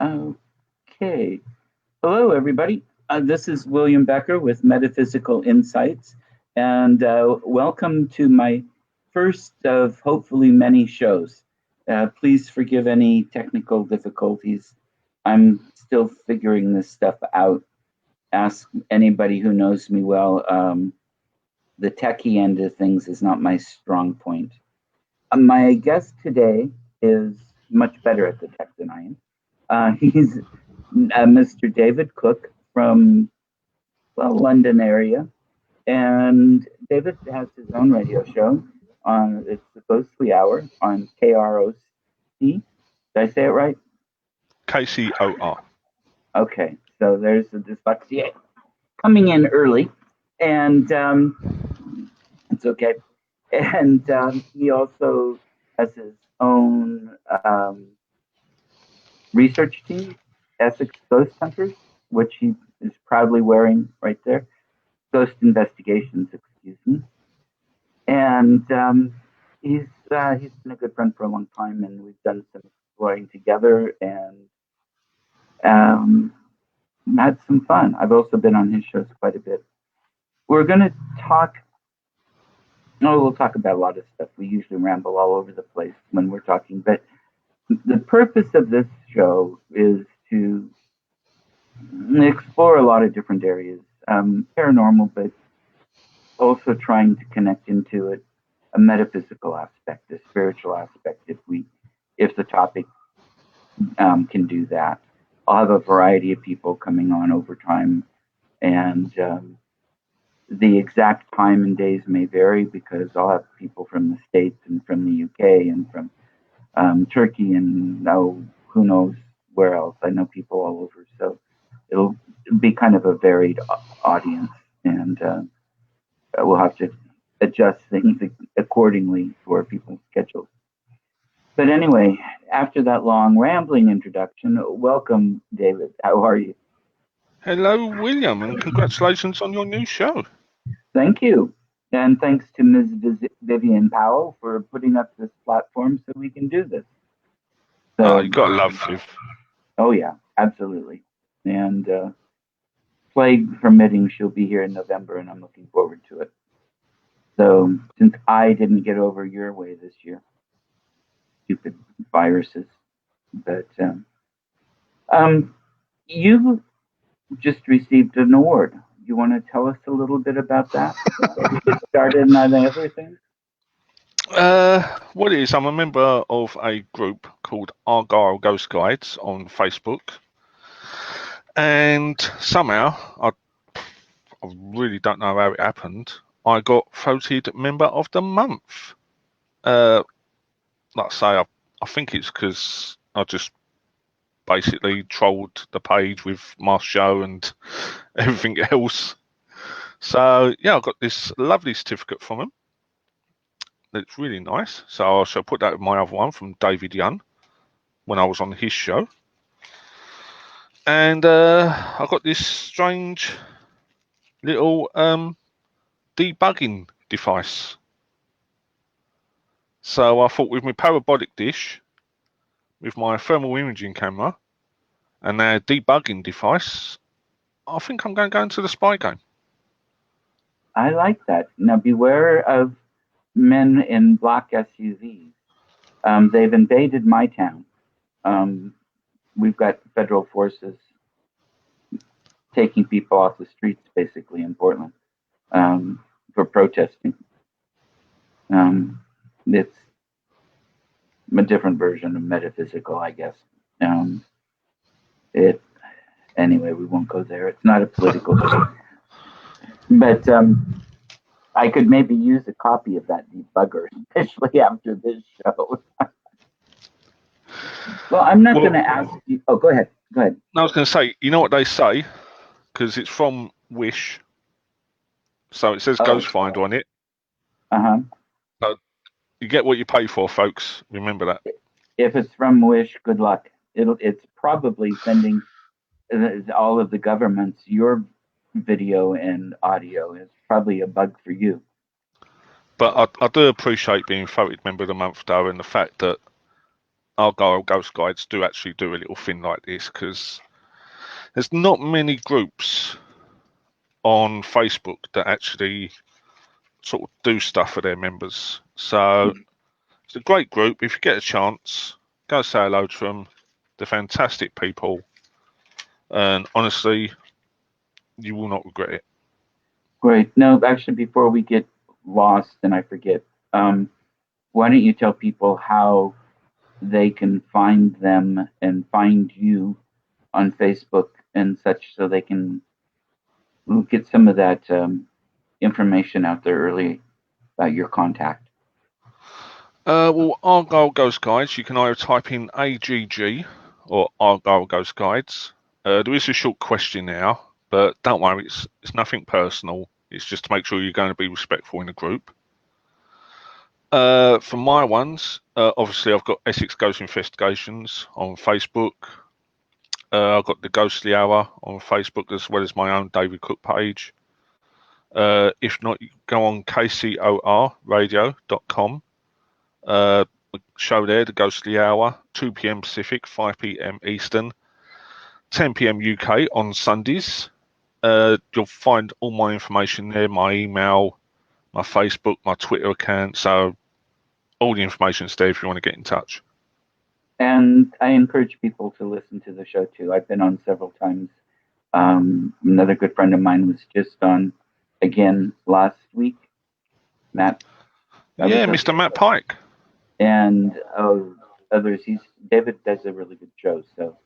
Okay. Hello, everybody. This is William Becker with Metaphysical Insights, and welcome to my first of hopefully many shows. Please forgive any technical difficulties. I'm still figuring this stuff out. Ask anybody who knows me well. The techie end of things is not my strong point. My guest today is much better at the tech than I am. He's Mr. David Cook from, well, London area. And David has his own radio show on, it's the Ghostly Hour on KROC. Did I say it right? KCOR. Okay, so there's the dyslexia coming in early, and it's okay. And he also has his own research team, Essex Ghost Hunters, which he is proudly wearing right there. Ghost Investigations, excuse me. And he's been a good friend for a long time, and we've done some exploring together and had some fun. I've also been on his shows quite a bit. We're going to talk. No, we'll talk about a lot of stuff. We usually ramble all over the place when we're talking, but the purpose of this show is to explore a lot of different areas, paranormal, but also trying to connect into it a metaphysical aspect, a spiritual aspect, if the topic can do that. I'll have a variety of people coming on over time, and the exact time and days may vary because I'll have people from the States and from the UK and from Turkey and who knows where else. I know people all over, so it'll be kind of a varied audience, and we'll have to adjust things accordingly for people's schedules. But anyway, after that long rambling introduction, welcome, David. How are you? Hello, William, and congratulations on your new show. Thank you. And thanks to Ms. Vivian Powell for putting up this platform so we can do this. So, you got to love Viv. Oh, yeah, absolutely. And plague permitting, she'll be here in November, and I'm looking forward to it. So since I didn't get over your way this year, stupid viruses, but you just received an award. You want to tell us a little bit about that? Get started on everything? What it is, I'm a member of a group called Argyle Ghost Guides on Facebook. And somehow, I really don't know how it happened, I got voted Member of the Month. Like I say, I think it's because I just basically trolled the page with my show and everything else. So yeah, I got this lovely certificate from him. It's really nice. So I shall put that with my other one from David Young when I was on his show. And I got this strange little debugging device. So I thought with my parabolic dish, with my thermal imaging camera, and our debugging device, I think I'm going to go into the spy game. I like that. Now beware of men in black SUVs. They've invaded my town. We've got federal forces taking people off the streets, basically, in Portland for protesting. It's a different version of metaphysical, I guess. Anyway, we won't go there. It's not a political thing. But I could maybe use a copy of that debugger, especially after this show. Well, I'm not going to ask you. Oh, go ahead. Go ahead. I was going to say, you know what they say? Because it's from Wish. So it says Ghost Finder on it. Uh-huh. So you get what you pay for, folks. Remember that. If it's from Wish, good luck. It's probably sending all of the governments your video and audio. Is probably a bug for you. But I do appreciate being voted Member of the Month, though, and the fact that Argyle Ghost Guides do actually do a little thing like this, because there's not many groups on Facebook that actually sort of do stuff for their members. So it's a great group. If you get a chance, go say hello to them. They're fantastic people, and honestly, you will not regret it. Great. No, actually, before we get lost and I forget, why don't you tell people how they can find them and find you on Facebook and such, so they can get some of that information out there early about your contact. Well, Argyle Ghost Guides, you can either type in AGG or Argyle Ghost Guides. There is a short question now, but don't worry, it's nothing personal. It's just to make sure you're going to be respectful in the group. For my ones, obviously I've got Essex Ghost Investigations on Facebook. I've got the Ghostly Hour on Facebook, as well as my own David Cook page. If not, you can go on kcorradio.com. Show there, the Ghostly Hour, 2 p.m. Pacific, 5 p.m. Eastern, 10 p.m. UK on Sundays. You'll find all my information there, my email, my Facebook, my Twitter account. So all the information's there if you want to get in touch. And I encourage people to listen to the show too. I've been on several times. Another good friend of mine was just on again last week. Matt. Yeah, Mr. Matt Pike. And others. David does a really good show. So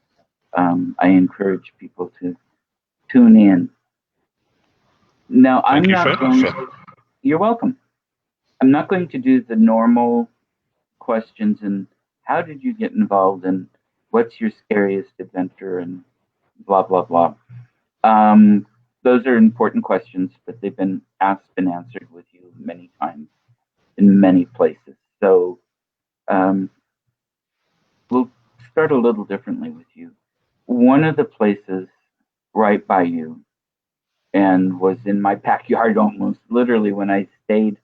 I encourage people to tune in. Now, you're welcome. I'm not going to do the normal questions and how did you get involved and what's your scariest adventure and blah, blah, blah. Those are important questions, but they've been asked and answered with you many times in many places. So we'll start a little differently with you. One of the places right by you, and was in my backyard almost literally when I stayed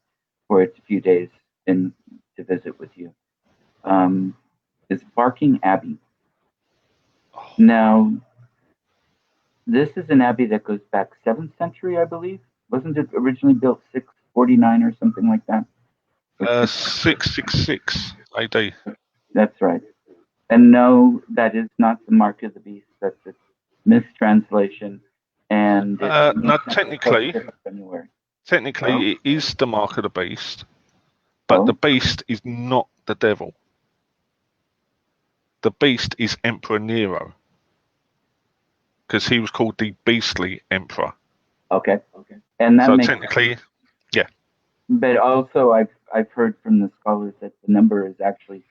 for a few days to visit with you, is Barking Abbey. Now, this is an abbey that goes back 7th century, I believe. Wasn't it originally built 649 or something like that? 666 AD. That's right. And no, that is not the mark of the beast. That's a mistranslation. And no, technically, it is the mark of the beast, but the beast is not the devil. The beast is Emperor Nero, because he was called the Beastly Emperor. Okay. And that so makes technically, sense. Yeah. But also, I've heard from the scholars that the number is actually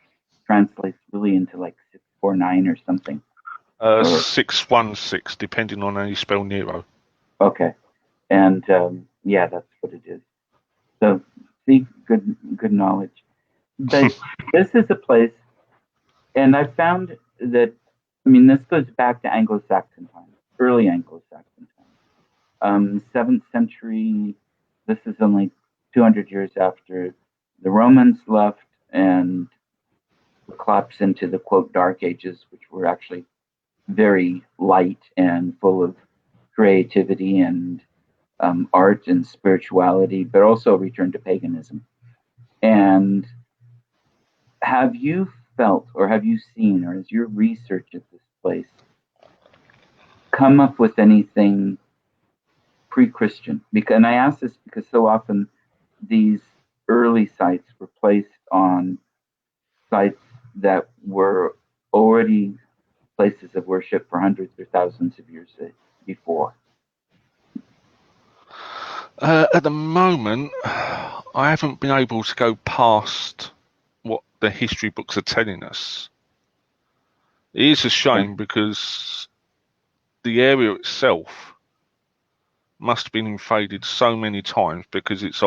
translates really into like 649 or something. 616, depending on how you spell Nero. Okay. And yeah, that's what it is. So, see, good knowledge. But this is a place, and I found that, I mean, this goes back to Anglo-Saxon times, early Anglo-Saxon times. 7th century, this is only 200 years after the Romans left and collapsed into the, quote, Dark Ages, which were actually very light and full of creativity and art and spirituality, but also a return to paganism. And have you felt, or have you seen, or has your research at this place come up with anything pre-Christian? And I ask this because so often these early sites were placed on sites that were already places of worship for hundreds or thousands of years before. At the moment, I haven't been able to go past what the history books are telling us. It is a shame because the area itself must have been invaded so many times because it's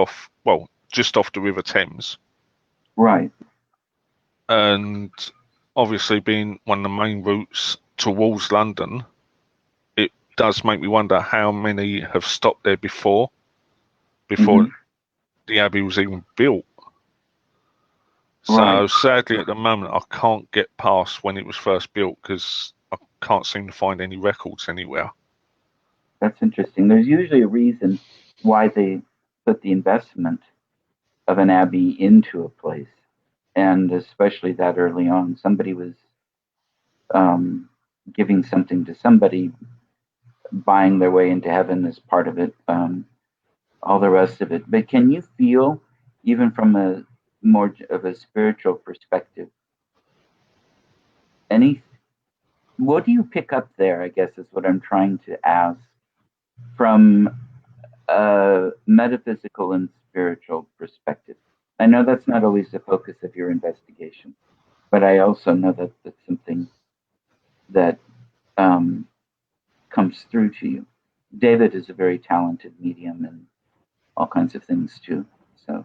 just off the River Thames. Right. And obviously being one of the main routes towards London, it does make me wonder how many have stopped there before the Abbey was even built. So Right. sadly, at the moment, I can't get past when it was first built because I can't seem to find any records anywhere. That's interesting. There's usually a reason why they put the investment of an abbey into a place, and especially that early on. Somebody was giving something to somebody, buying their way into heaven as part of it, all the rest of it. But can you feel, even from a more of a spiritual perspective, any what do you pick up there? I guess is what I'm trying to ask from a metaphysical and spiritual perspective. I know that's not always the focus of your investigation, but I also know that that's something that comes through to you. David is a very talented medium and all kinds of things too. So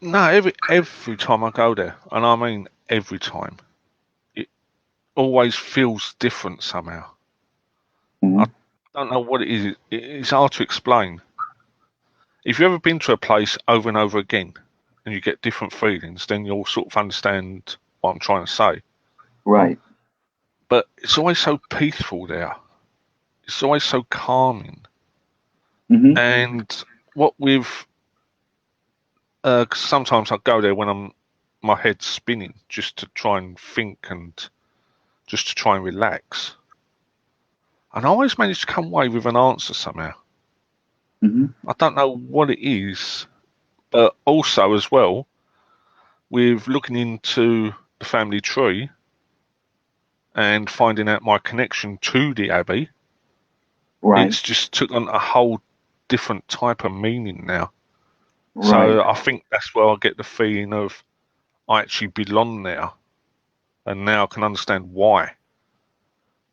No, every time I go there, and I mean every time, it always feels different somehow. mhm. I don't know what it is. It's hard to explain. If you've ever been to a place over and over again, and you get different feelings, then you'll sort of understand what I'm trying to say. Right. But it's always so peaceful there. It's always so calming. Mm-hmm. And what with, 'cause sometimes I go there when my head's spinning, just to try and think and just to try and relax. And I always manage to come away with an answer somehow. Mm-hmm. I don't know what it is, but also as well, with looking into the family tree and finding out my connection to the Abbey, Right. it's just took on a whole different type of meaning now. Right. So I think that's where I get the feeling of I actually belong there, and now I can understand why.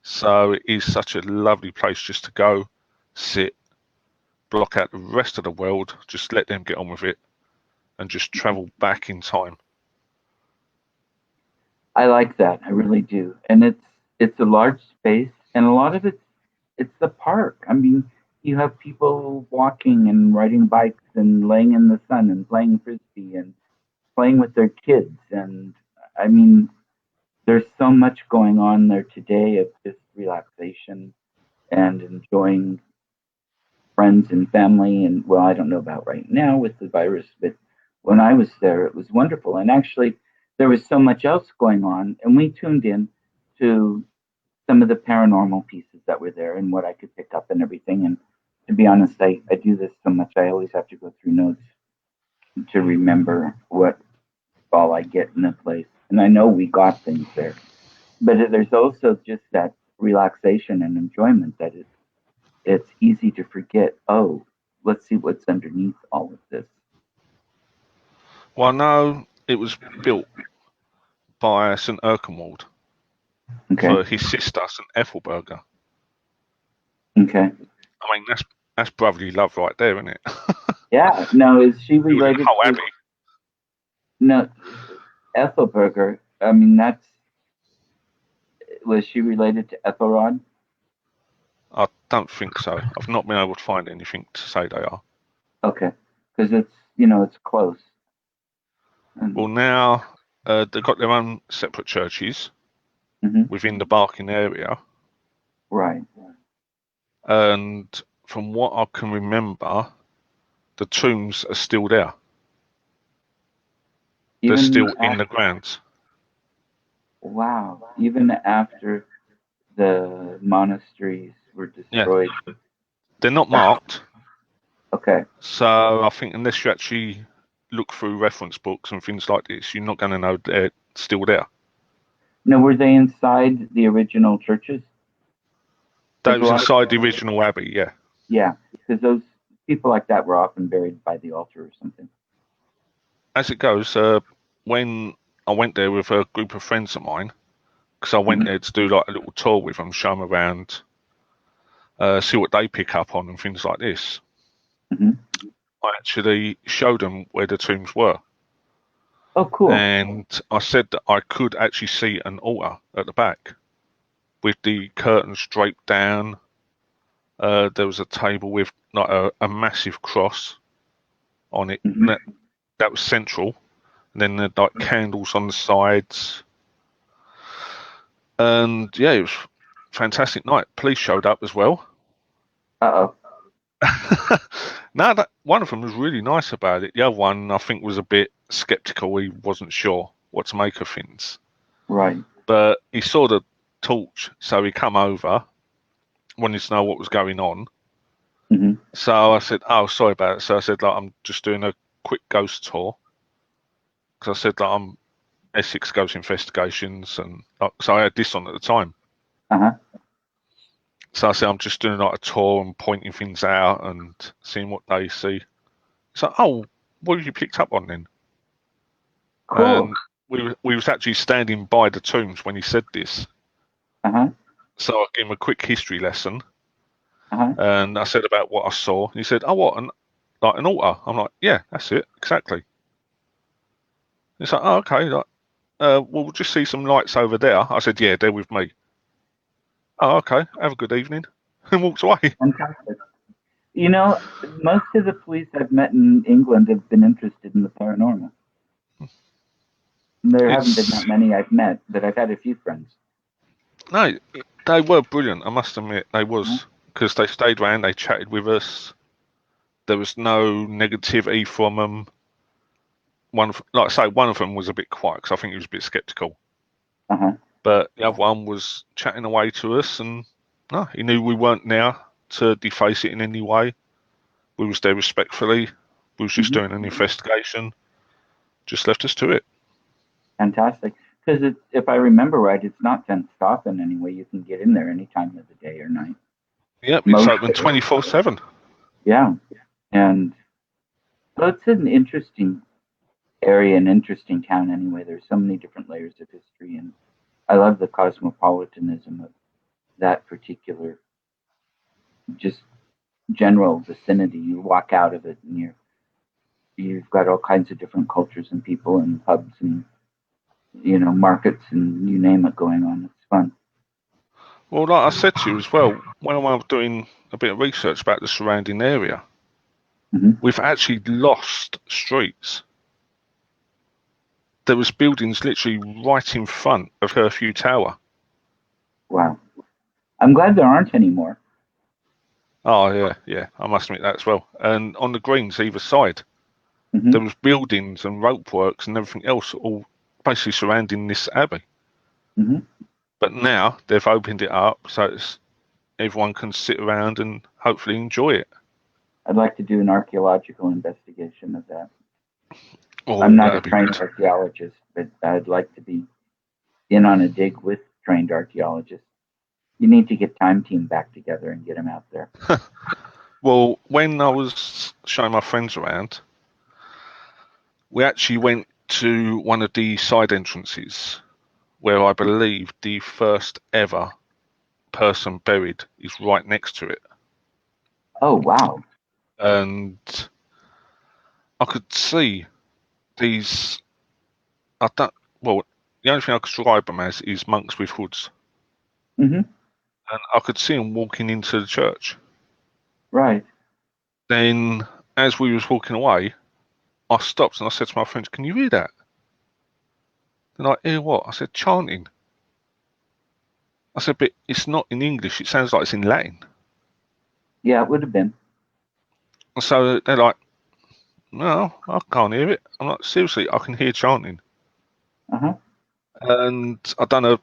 So it is such a lovely place just to go, sit, block out the rest of the world, just let them get on with it, and just travel back in time. I like that. I really do. And it's a large space, and a lot of it's the park. I mean, you have people walking and riding bikes and laying in the sun and playing frisbee and playing with their kids. And I mean, there's so much going on there today of just relaxation and enjoying friends and family. And well, I don't know about right now with the virus, but when I was there, it was wonderful. And actually, there was so much else going on, and we tuned in to some of the paranormal pieces that were there and what I could pick up and everything. And to be honest, I do this so much, I always have to go through notes to remember what all I get in a place. And I know we got things there, but there's also just that relaxation and enjoyment that it's easy to forget. Oh, let's see what's underneath all of this. Well, I know it was built by St. Erkenwald Okay. for his sister, St. Ethelberga. Okay. I mean, that's brotherly love right there, isn't it? Yeah. Now, is she Building a related whole to? abbey. No, Ethelberger. I mean, that's was she related to Ethelrod? I don't think so. I've not been able to find anything to say they are. Okay, because it's close. And, Well, now they've got their own separate churches mhm. within the Barking area, Right. and from what I can remember, the tombs are still there. They're Even still in the grounds. wow, even after the monasteries were Yeah, destroyed. they're not marked, Okay. so I think unless you actually look through reference books and things like this, you're not going to know they're still there. Now, were they inside the original churches? Because a Those lot of inside the original abbey, yeah. yeah, because those people like that were often buried by the altar or something. As it goes, when I went there with a group of friends of mine, because I went Hmm. there to do like a little tour with them, show them around, see what they pick up on and things like this. Hmm. I actually showed them where the tombs were, Oh, cool. and I said that I could actually see an altar at the back with the curtains draped down. There was a table with like a massive cross on it. Hmm. That was central. And then there'd like candles on the sides. And yeah, it was a fantastic night. Police showed up as well. Uh-oh. No, one of them was really nice about it. The other one, I think, was a bit skeptical. He wasn't sure what to make of things. Right. But he saw the torch, so he come over, wanted to know what was going on. Mm-hmm. So I said, "Oh, sorry about it." So I said, "Like, I'm just doing a quick ghost tour," because I said, "Like, I'm Essex Ghost Investigations," and so I had this on at the time. Uh-huh. So I said, "I'm just doing like a tour and pointing things out and seeing what they see." So, "Oh, what have you picked up on then?" Cool. And we was actually standing by the tombs when he said this. Uh-huh. So I gave him a quick history lesson, Uh-huh. and I said about what I saw. He said, "Oh, what? Like an altar?" I'm like, "Yeah, that's it, exactly." He's like, "Oh, okay. Like, well, we'll just see some lights over there." I said, "Yeah, they're with me." "Oh, okay. Have a good evening," and walked away. Fantastic. You know, most of the police I've met in England have been interested in the paranormal. There haven't been It's that many I've met, but I've had a few friends. no, they were brilliant. I must admit, they Uh-huh. was because they stayed around, they chatted with us. There was no negativity from them. Like I say, one of them was a bit quiet because I think he was a bit skeptical. Uh-huh. But the other one was chatting away to us, and no, he knew we weren't there to deface it in any way. We was there respectfully. We was just Mm-hmm. doing an investigation. Just left us to it. Fantastic. Because if I remember right, it's not fenced off in any way. You can get in there any time of the day or night. Yep, it's Most open 24/7. Yeah. And so it's an interesting area, an interesting town anyway. There's so many different layers of history, and I love the cosmopolitanism of that particular just general vicinity. You walk out of it and you've got all kinds of different cultures and people and pubs and markets and you name it going on. It's fun. Well, like I said to you as well, when I was doing a bit of research about the surrounding area, Mm-hmm. we've actually lost streets. There was buildings literally right in front of Curfew Tower. Wow. I'm glad there aren't any more. Oh yeah, I must admit that as well. And on the greens either side, Mm-hmm. there was buildings and rope works and everything else all basically surrounding this abbey. Mm-hmm. But now they've opened it up so everyone can sit around and hopefully enjoy it. I'd like to do an archaeological investigation of that. I'm Oh, not a that'd be trained good. archaeologist, but I'd like to be in on a dig with trained archaeologists. You need to get Time Team back together and get them out there. Well, when I was showing my friends around, we actually went to one of the side entrances where I believe the first ever person buried is right next to it. Oh, wow. And I could see these, I don't, well, the only thing I could describe them as is monks with hoods. Mm-hmm. And I could see them walking into the church. Right. Then, as we was walking away, I stopped and I said to my friends, "Can you hear that?" They're like, "Hear what?" I said, "Chanting." I said, "But it's not in English. It sounds like it's in Latin." Yeah, it would have been. And so they're like, "No, I can't hear it." I'm like, "Seriously, I can hear chanting." Uh-huh. And I done a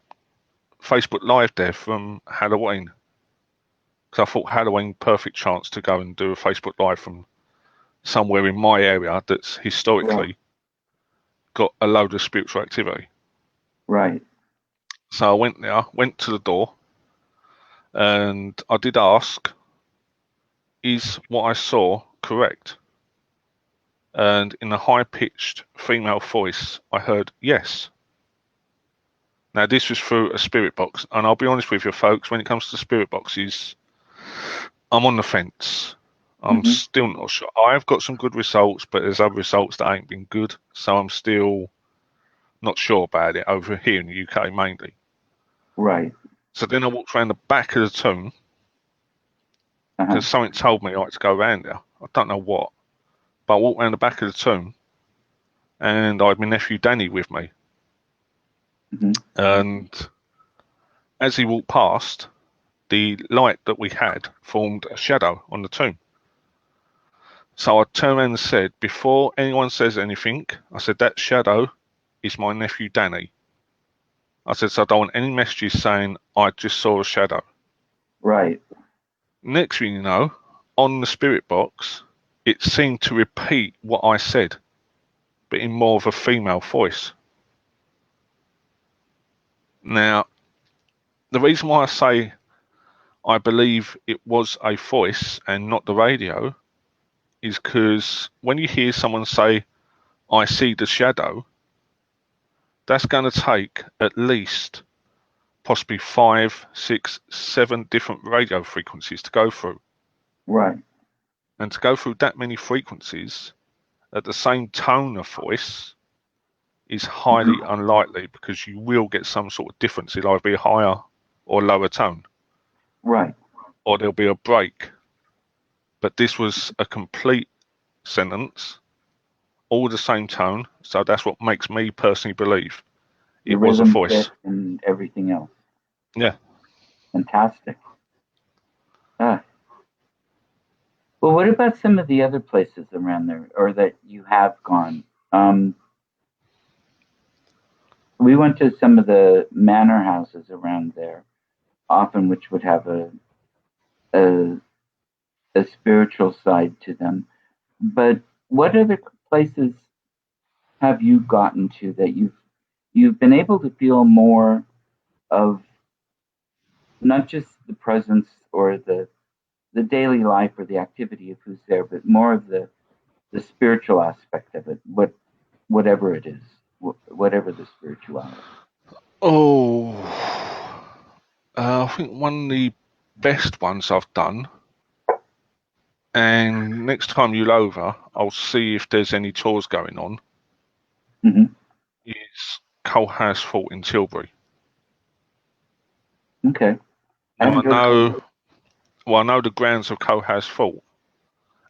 Facebook Live there from Halloween because I thought Halloween perfect chance to go and do a Facebook Live from somewhere in my area that's Right. historically got a load of spiritual activity. Right. So I went there, went to the door, and I did ask, "Is what I saw correct?" And in a high-pitched female voice, I heard yes. Now, this was through a spirit box, and I'll be honest with you, folks, when it comes to spirit boxes, I'm on the fence. I'm Mm-hmm. still not sure. I've got some good results, but there's other results that ain't been good, so I'm still not sure about it over here in the UK mainly. Right. So then I walked around the back of the tomb Uh-huh. because something told me I had to go around there. I don't know what, but I walked around the back of the tomb, and I had my nephew Danny with me. Mm-hmm. And as he walked past, the light that we had formed a shadow on the tomb. So I turned around and said, before anyone says anything, I said, that shadow is my nephew Danny. I said, so I don't want any messages saying I just saw a shadow. Right. Next thing you know, on the spirit box, it seemed to repeat what I said, but in more of a female voice. Now, the reason why I say I believe it was a voice and not the radio is because when you hear someone say, I see the shadow, that's going to take at least possibly 5, 6, 7 different radio frequencies to go through. Right. And to go through that many frequencies at the same tone of voice is highly unlikely, because you will get some sort of difference. It'll either be a higher or lower tone. Right. Or there'll be a break. But this was a complete sentence, all the same tone, so that's what makes me personally believe The it was a rhythm voice. fit and everything else. Yeah. Fantastic. Well, what about some of the other places around there, or that you have gone? We went to some of the manor houses around there, often which would have a spiritual side to them. But what other places have you gotten to that you've been able to feel more of, not just the presence or the daily life or the activity of who's there, but more of the spiritual aspect of it, whatever it is, whatever the spirituality. Oh, I think one of the best ones I've done, and next time you're over, I'll see if there's any tours going on, Mm-hmm. is Coalhouse Fort in Tilbury. Okay. Now I know the grounds of Coalhouse Fort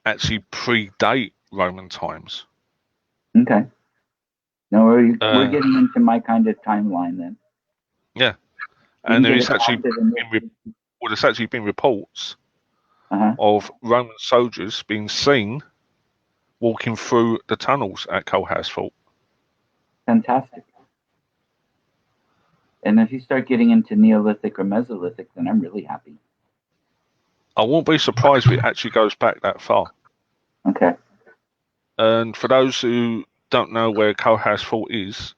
actually predate Roman times. Okay. Now we're getting into my kind of timeline then. Yeah, We and can it's get actually been reports Uh-huh. of Roman soldiers being seen walking through the tunnels at Coalhouse Fort. Fantastic. And if you start getting into Neolithic or Mesolithic, then I'm really happy. I won't be surprised if it actually goes back that far. Okay. And for those who don't know where Coalhouse Fort is,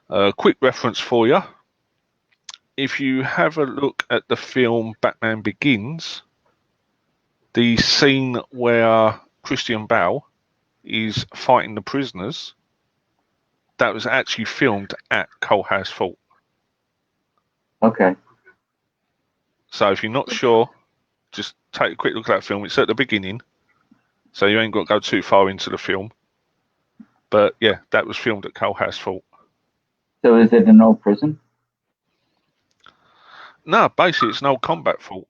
a quick reference for you. If you have a look at the film Batman Begins, the scene where Christian Bale is fighting the prisoners, that was actually filmed at Coalhouse Fort. Okay. So if you're not sure, just take a quick look at that film. It's at the beginning, so you ain't got to go too far into the film. But yeah, that was filmed at Coalhouse Fort. So is it an old prison? No, basically it's an old combat fort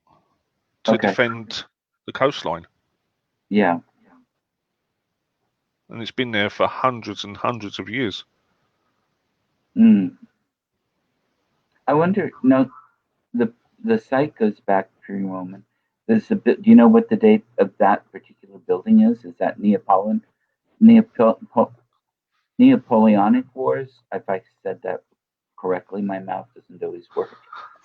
to Okay. defend the coastline. Yeah. And it's been there for hundreds and hundreds of years. Mm. I wonder. No, the site goes back pre-Roman. There's a bit. Do you know what the date of that particular building is? Is that Neapolitanic Wars? If I said that correctly, my mouth doesn't always work.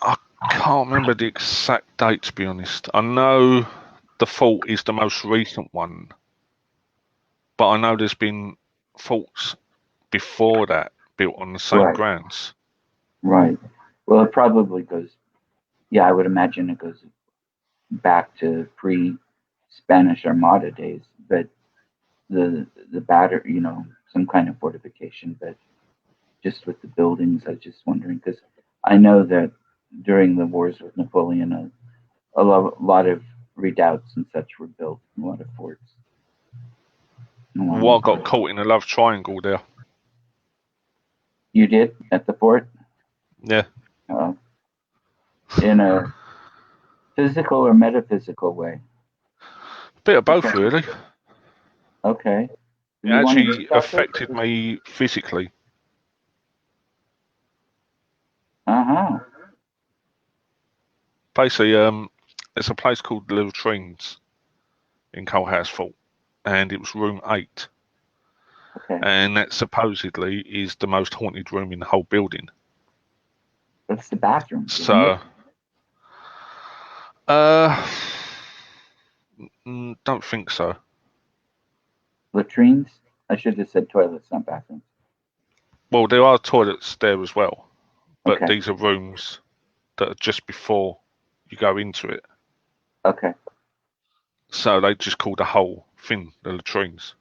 I can't remember the exact date, to be honest. I know the fort is the most recent one, but I know there's been forts before that built on the same Right. grounds. Right. Well, it probably goes. Yeah, I would imagine it goes back to pre-Spanish Armada days, but the batter, some kind of fortification. But just with the buildings, I was just wondering, because I know that during the wars with Napoleon, a lot of redoubts and such were built, a lot of forts. Well, I got caught in a love triangle there. You did at the fort? Yeah. In a physical or metaphysical way? Bit of both, really. Okay. It actually affected me physically. Uh-huh. Basically, there's a place called the Latrines in Coalhouse Fort, and it was room 8. Okay. And that supposedly is the most haunted room in the whole building. That's the bathroom. So, don't think so. Latrines? I should have said toilets, not bathrooms. Well, there are toilets there as well, but Okay. these are rooms that are just before you go into it. Okay. So they just call the whole thing the latrines.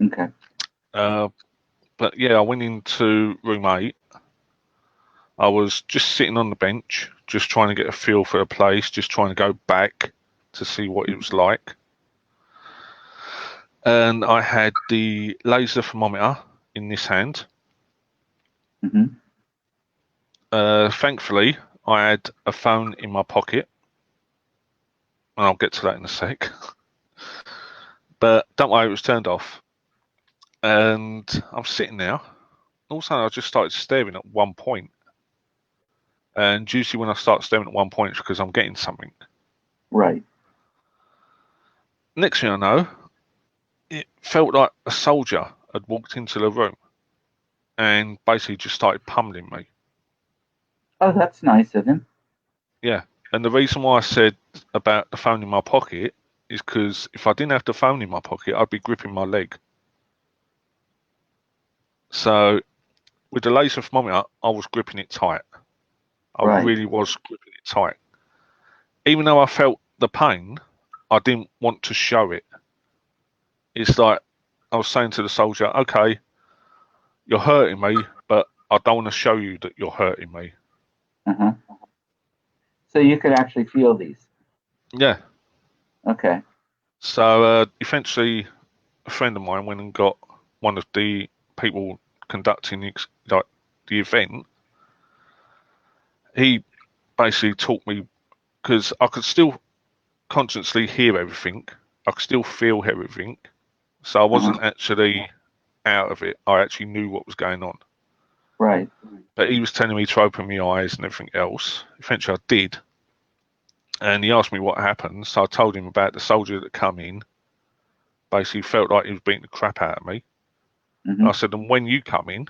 Okay. But yeah, I went into room 8. I was just sitting on the bench, just trying to get a feel for the place, just trying to go back to see what it was like. And I had the laser thermometer in this hand. Mm-hmm. Thankfully, I had a phone in my pocket. And I'll get to that in a sec. But don't worry, it was turned off. And I'm sitting there. All of a sudden, I just started staring at one point. And usually when I start staring at one point, it's because I'm getting something. Right. Next thing I know, it felt like a soldier had walked into the room and basically just started pummeling me. Oh, that's nice of him. Yeah. And the reason why I said about the phone in my pocket is because if I didn't have the phone in my pocket, I'd be gripping my leg. So with the laser thermometer, I was gripping it tight. I Right. really was gripping it tight. Even though I felt the pain, I didn't want to show it. It's like I was saying to the soldier, okay, you're hurting me, but I don't want to show you that you're hurting me. Uh-huh. So you could actually feel these. Yeah. Okay. So eventually, a friend of mine went and got one of the people conducting the event. He basically taught me, because I could still consciously hear everything. I could still feel everything. So I wasn't actually out of it. I actually knew what was going on. Right. But he was telling me to open my eyes and everything else. Eventually I did. And he asked me what happened. So I told him about the soldier that come in. Basically felt like he was beating the crap out of me. Mm-hmm. I said, and when you come in,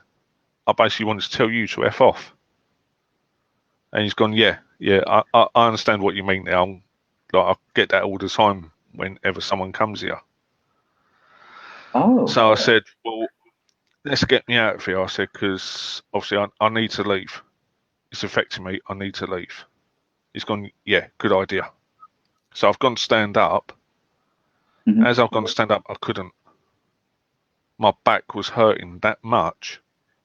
I basically wanted to tell you to F off. And he's gone, yeah, I understand what you mean now. I get that all the time whenever someone comes here. Oh. So I said, well, let's get me out of here. I said, because obviously I need to leave. It's affecting me. I need to leave. He's gone, yeah, good idea. So I've gone to stand up. Mm-hmm. As I've gone to stand up, I couldn't. My back was hurting that much.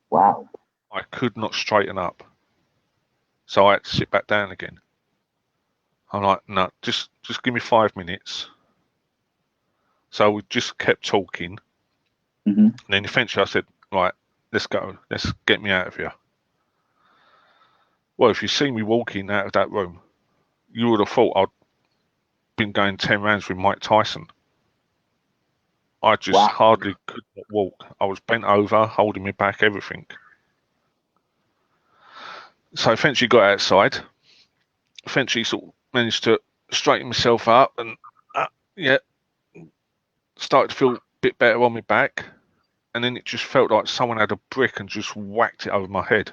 Wow. I could not straighten up. So I had to sit back down again. I'm like, no, just give me 5 minutes. So we just kept talking. Mm-hmm. And then eventually I said, right, let's go. Let's get me out of here. Well, if you see me walking out of that room, you would have thought I'd been going 10 rounds with Mike Tyson. I just hardly could not walk. I was bent over, holding me back, everything. So eventually got outside. Eventually sort of managed to straighten myself up and, yeah, started to feel a bit better on my back. And then it just felt like someone had a brick and just whacked it over my head.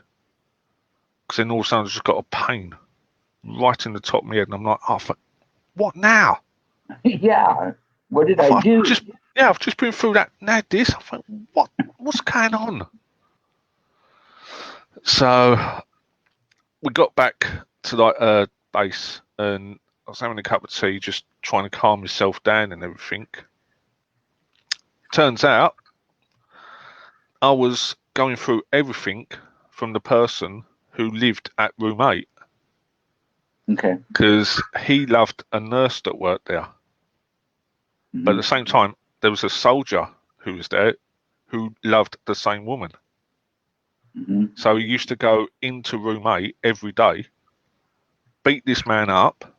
Because then all of a sudden I just got a pain right in the top of my head. And I'm like, oh, what now? Yeah. What did I do? I've just been through that. Now this. I thought, what's going on? So we got back to base, and I was having a cup of tea, just trying to calm myself down and everything. Turns out I was going through everything from the person who lived at room 8. Okay. Because he loved a nurse that worked there. Mm-hmm. But at the same time, there was a soldier who was there who loved the same woman. Mm-hmm. So he used to go into room 8 every day, beat this man up.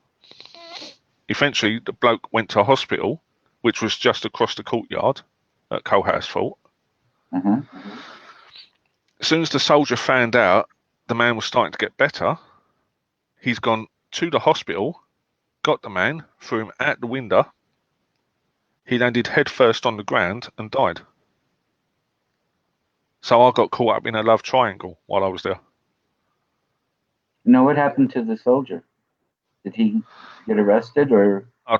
Eventually, the bloke went to a hospital, which was just across the courtyard. at Coalhouse Fort. Uh-huh. As soon as the soldier found out the man was starting to get better, he's gone to the hospital, got the man, threw him out the window. He landed head first on the ground and died. So I got caught up in a love triangle while I was there. Now, what happened to the soldier? Did he get arrested or? I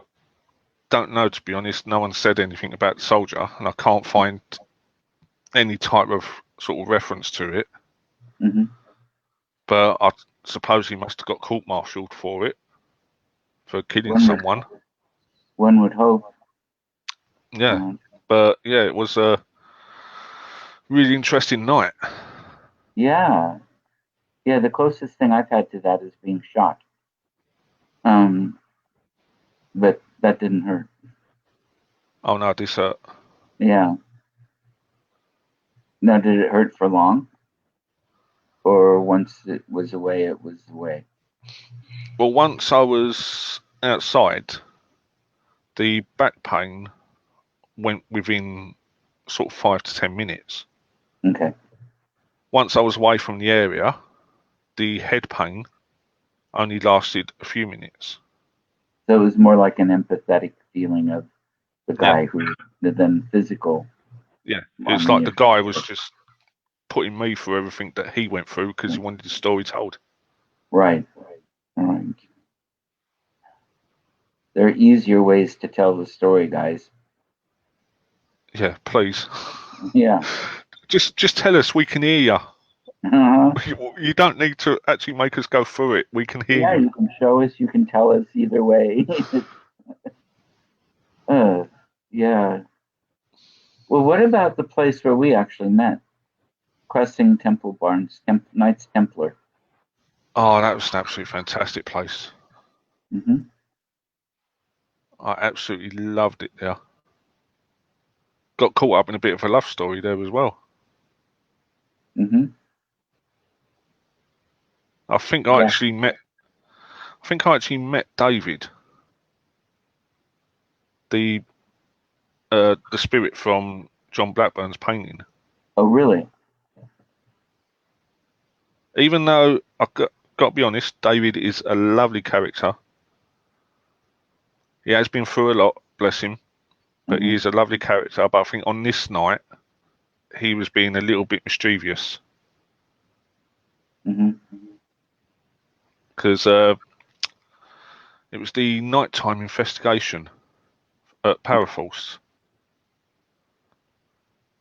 don't know, to be honest. No one said anything about the soldier, and I can't find any type of sort of reference to it. Mm-hmm. But I suppose he must have got court-martialed for it, for killing One would, someone. one would hope. Yeah. But yeah, it was a really interesting night. Yeah. Yeah, the closest thing I've had to that is being shot. But that didn't hurt. Oh no, this hurt. Yeah. Now, did it hurt for long? Or once it was away, it was away? Well, once I was outside, the back pain went within sort of 5 to 10 minutes. Okay. Once I was away from the area, the head pain only lasted a few minutes. So it was more like an empathetic feeling of the guy than physical. Yeah, it's like the guy was just putting me through everything that he went through because he wanted the story told. Right. Right. There are easier ways to tell the story, guys. Yeah, please. Yeah. Just tell us, we can hear you. Uh-huh. You don't need to actually make us go through it. We can hear Yeah, you. you can show us, you can tell us either way. Yeah. Well, what about the place where we actually met? Cressing Temple Barns, Knights Templar. Oh, that was an absolutely fantastic place. Mm-hmm. I absolutely loved it there. Got caught up in a bit of a love story there as well. Mm-hmm. I think I actually met David, the spirit from John Blackburn's painting. Oh, really? Even though I've got to be honest, David is a lovely character. He has been through a lot, bless him, but he is a lovely character. But I think on this night, he was being a little bit mischievous. Because it was the nighttime investigation at Paraforce.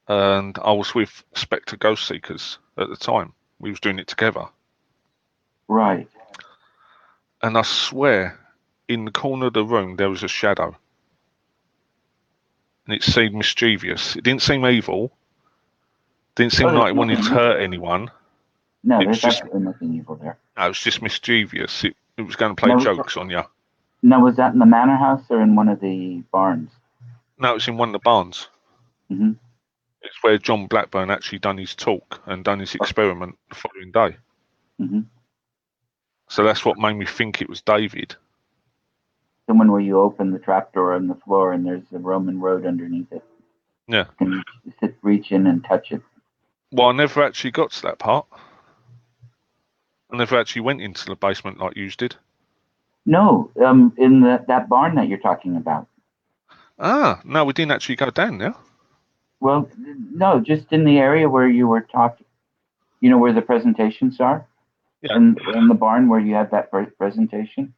And I was with Spectre Ghost Seekers at the time. We was doing it together. Right. And I swear, in the corner of the room, there was a shadow. And it seemed mischievous. It didn't seem evil. Didn't seem like it wanted to hurt anyone. No, it was there's just absolutely nothing evil there. No, it was just mischievous. It was going to play jokes on you. Now, was that in the manor house or in one of the barns? No, it was in one of the barns. Mm-hmm. It's where John Blackburn actually done his talk and done his experiment the following day. Mm-hmm. So that's what made me think it was David. The one where you open the trapdoor on the floor and there's a Roman road underneath it. Yeah. You can reach in and touch it. Well, I never actually got to that part. I never actually went into the basement like you did. No, in that barn that you're talking about. Ah, no, we didn't actually go down there. Well, no, just in the area where you were talking. You know where the presentations are? Yeah. In the barn where you had that presentation?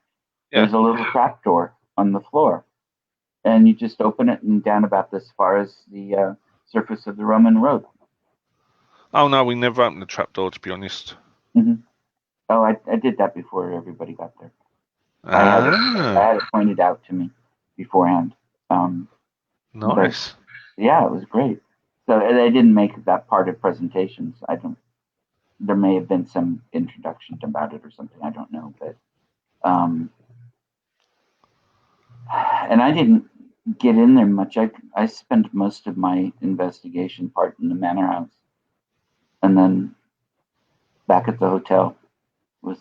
Yeah. There's a little trapdoor on the floor. And you just open it and down about as far as the surface of the Roman road. Oh, no, we never opened the trapdoor, to be honest. Mm-hmm. Oh, I did that before everybody got there. I had it pointed out to me beforehand. Nice. Yeah, it was great. So they didn't make that part of presentations. There may have been some introduction about it or something. I don't know, but and I didn't get in there much. I spent most of my investigation part in the manor house, and then back at the hotel was,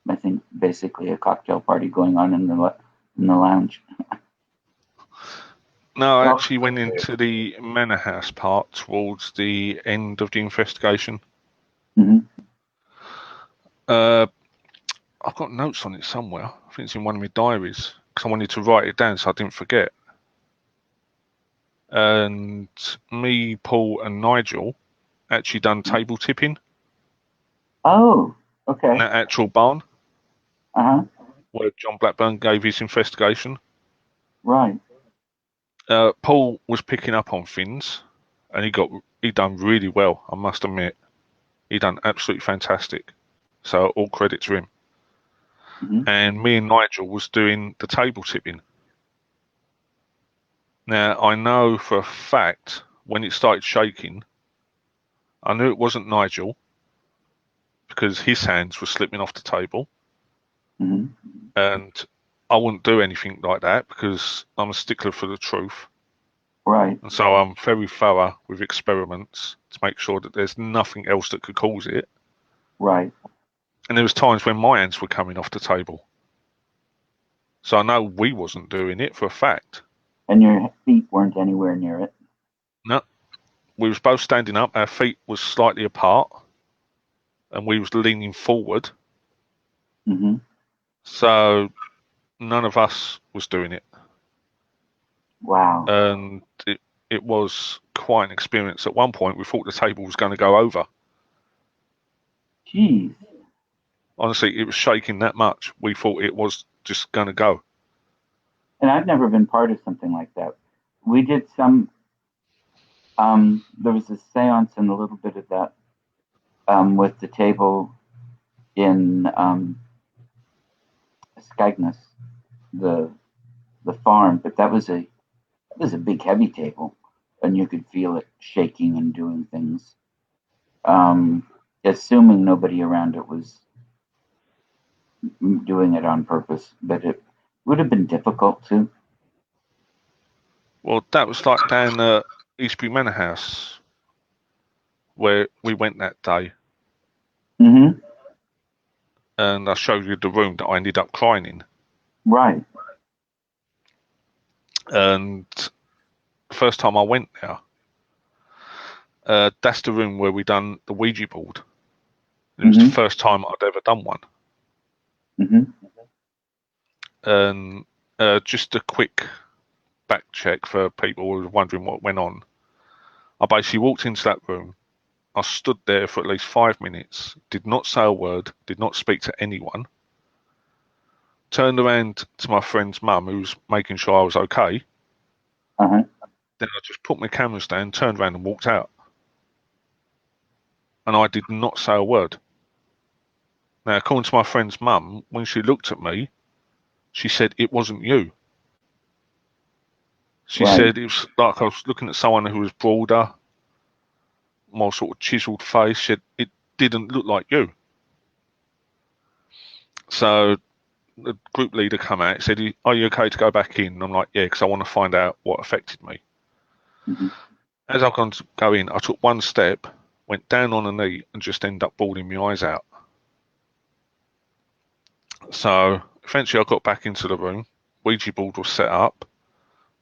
I think, basically a cocktail party going on in the lounge. No, I Oh, actually went into the manor house part towards the end of the investigation. mhm. I've got notes on it somewhere. I think it's in one of my diaries because I wanted to write it down so I didn't forget. And me, Paul, and Nigel actually done table tipping Oh, in okay. that actual barn Uh-huh. where John Blackburn gave his investigation. Right. Paul was picking up on things, and he done really well. I must admit, he done absolutely fantastic. So all credit to him. Hmm. And me and Nigel was doing the table tipping. Now I know for a fact when it started shaking, I knew it wasn't Nigel because his hands were slipping off the table, Hmm. and I wouldn't do anything like that because I'm a stickler for the truth. Right. And so I'm very thorough with experiments to make sure that there's nothing else that could cause it. Right. And there was times when my hands were coming off the table. So I know we wasn't doing it for a fact. And your feet weren't anywhere near it. No, we was both standing up. Our feet was slightly apart, and we was leaning forward. Hmm. So none of us was doing it. Wow. And it was quite an experience. At one point, we thought the table was going to go over. Jeez. Honestly, it was shaking that much. We thought it was just going to go. And I've never been part of something like that. We did some, there was a seance and a little bit of that with the table in Skegness, the the farm, but that was a big heavy table, and you could feel it shaking and doing things. Assuming nobody around it was doing it on purpose, but it would have been difficult to. Well, that was like down Eastbury Manor House where we went that day, Hmm. and I showed you the room that I ended up crying in. Right. And the first time I went there, that's the room where we done the Ouija board. It was the Hmm. first time I'd ever done one. Hmm. And just a quick back check for people who were wondering what went on. I basically walked into that room. I stood there for at least 5 minutes, did not say a word, did not speak to anyone. Turned around to my friend's mum, who was making sure I was okay. Uh-huh. Then I just put my cameras down, turned around and walked out. And I did not say a word. Now, according to my friend's mum, when she looked at me, she said it wasn't you. She Right. said it was like I was looking at someone who was broader, more sort of chiseled face. She said it didn't look like you. So the group leader come out, said, "Are you okay to go back in?" And I'm like, "Yeah, because I want to find out what affected me." Hmm. As I've gone to go in, I took one step, went down on a knee, and just ended up bawling my eyes out. So eventually, I got back into the room. Ouija board was set up.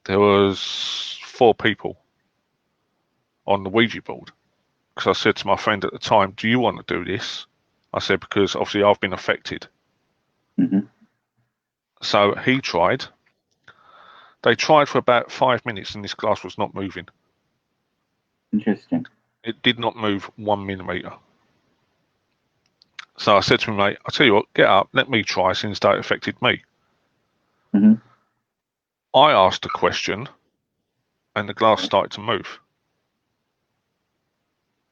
There was 4 people on the Ouija board. Because I said to my friend at the time, "Do you want to do this?" I said, because obviously I've been affected. Hmm. So he tried. They tried for about 5 minutes and this glass was not moving. Interesting. It did not move 1 millimeter. So I said to him, "Mate, I'll tell you what, get up, let me try since that affected me." Hmm. I asked a question and the glass started to move.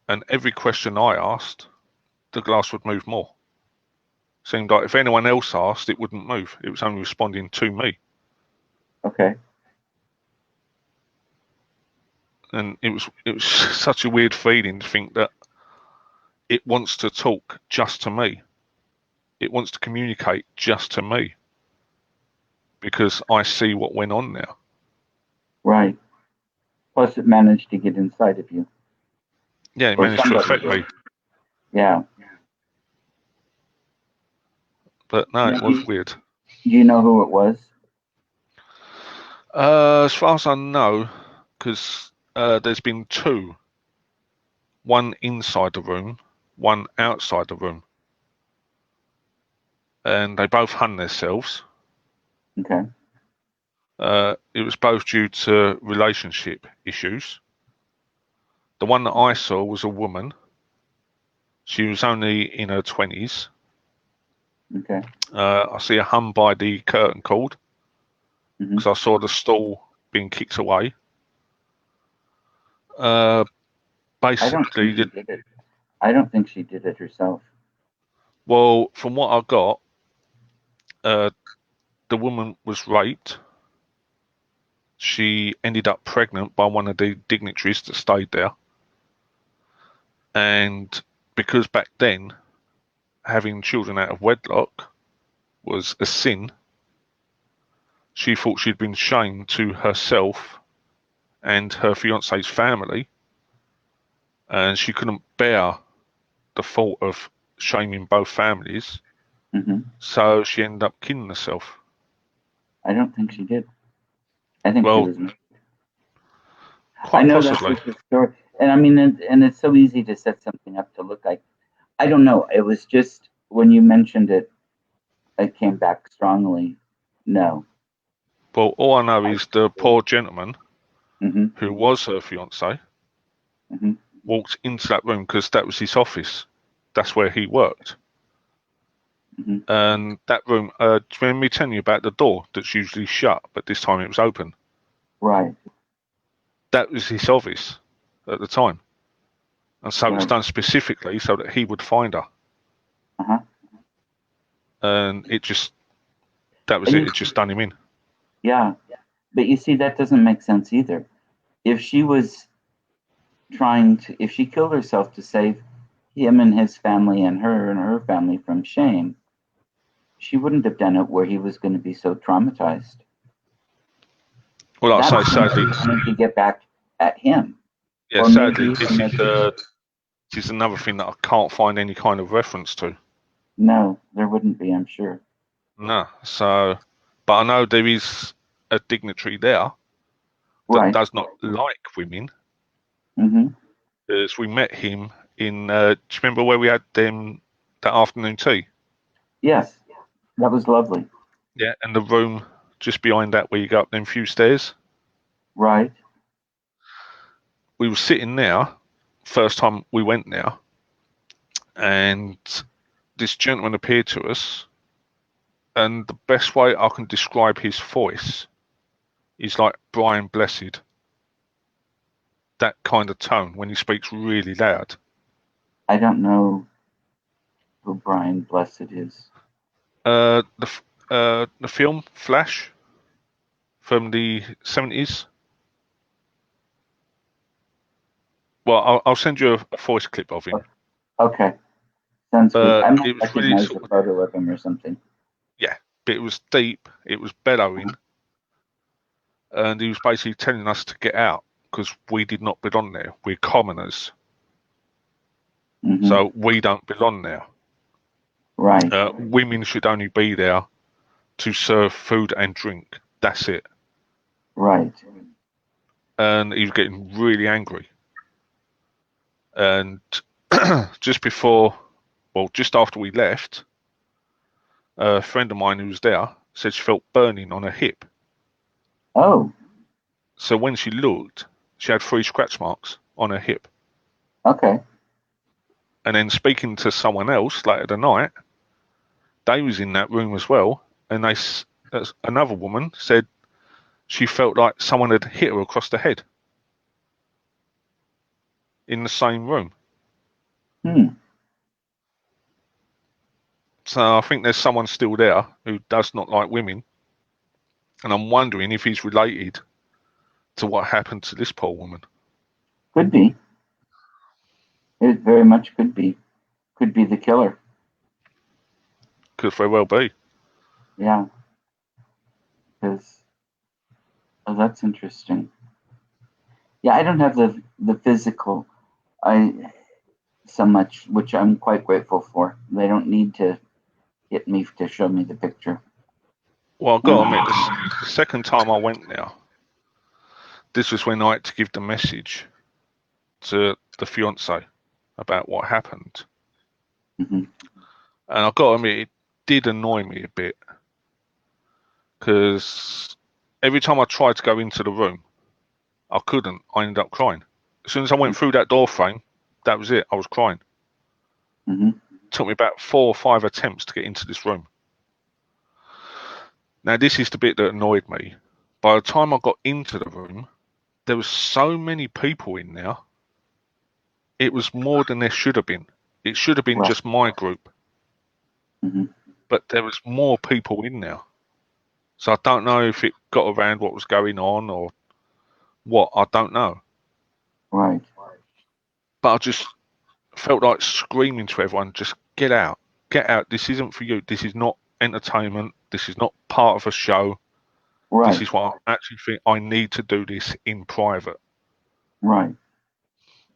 And every question I asked, the glass would move more. Seemed like if anyone else asked, it wouldn't move. It was only responding to me. Okay. And it was such a weird feeling to think that it wants to talk just to me. It wants to communicate just to me because I see what went on now. Right. Plus, it managed to get inside of you, Yeah, it or managed to somebody affect did. me, Yeah. but no, Now, it was weird. do you know who it was? As far as I know, because there's been two. One inside the room, one outside the room. And they both hung themselves. Okay. It was both due to relationship issues. The one that I saw was a woman. She was only in her 20s. Okay. I see her hung by the curtain cord because I saw the stool being kicked away. Basically, I don't think she did it herself. well, from what I got, the woman was raped. She ended up pregnant by one of the dignitaries that stayed there. And because back then, having children out of wedlock was a sin, she thought she'd been shamed to herself and her fiance's family, and she couldn't bear the thought of shaming both families, so she ended up killing herself. I don't think she did. I think she was. Quite possibly. That's the story, and I mean, and it's so easy to set something up to look like. I don't know. It was just when you mentioned it, it came back strongly. No. Well, all I know is the poor gentleman who was her fiance walked into that room because that was his office. That's where he worked. And that room, do you remember me telling you about the door that's usually shut, but this time it was open? Right. That was his office at the time. And so it was done specifically so that he would find her. And it just, that was it. It just done him in. Yeah. But you see, that doesn't make sense either. If she was if she killed herself to save him and his family and her family from shame, she wouldn't have done it where he was going to be so traumatized. Well, like I say, sadly, to get back at him. Yeah, sadly, this is another thing that I can't find any kind of reference to. No, there wouldn't be, I'm sure. No, so, but I know there is a dignitary there that does not like women. Because we met him in, do you remember where we had them that afternoon tea? Yes, that was lovely. Yeah, and the room just behind that where you go up them few stairs. Right. We were sitting there, first time we went there, and this gentleman appeared to us, and the best way I can describe his voice is like Brian Blessed. That kind of tone when he speaks really loud. I don't know who Brian Blessed is. The film Flash from the 70s. Well, I'll send you a voice clip of him. Okay. Sounds good. I might it was recognize a photo of him or something. Yeah, but it was deep, it was bellowing, and he was basically telling us to get out because we did not belong there. We're commoners. So we don't belong there. Right. Women should only be there to serve food and drink. That's it. Right. And he was getting really angry. And just after we left, a friend of mine who was there said she felt burning on her hip. Oh. So when she looked, she had 3 scratch marks on her hip. Okay. And then speaking to someone else later that night, they was in that room as well, and another woman said she felt like someone had hit her across the head in the same room. So I think there's someone still there who does not like women, and I'm wondering if he's related to what happened to this poor woman. Could be. It very much could be. Could be the killer. Could very well be. Yeah. Because that's interesting. Yeah, I don't have the physical so much, which I'm quite grateful for. They don't need to get me to show me the picture. Well, I've got to admit, the second time I went there, this was when I had to give the message to the fiance about what happened. Mm-hmm. And I got to admit, it did annoy me a bit, because every time I tried to go into the room, I couldn't. I ended up crying. As soon as I went through that door frame, that was it. I was crying. Mm-hmm. It took me about 4 or 5 attempts to get into this room. Now, this is the bit that annoyed me. By the time I got into the room, there was so many people in there. It was more than there should have been. It should have been Right. just my group. Mm-hmm. But there was more people in there. So I don't know if it got around what was going on or what. I don't know. Right. But I just felt like screaming to everyone, just get out. Get out. This isn't for you. This is not entertainment. This is not part of a show. This Right. is what I actually think I need to do this in private. Right.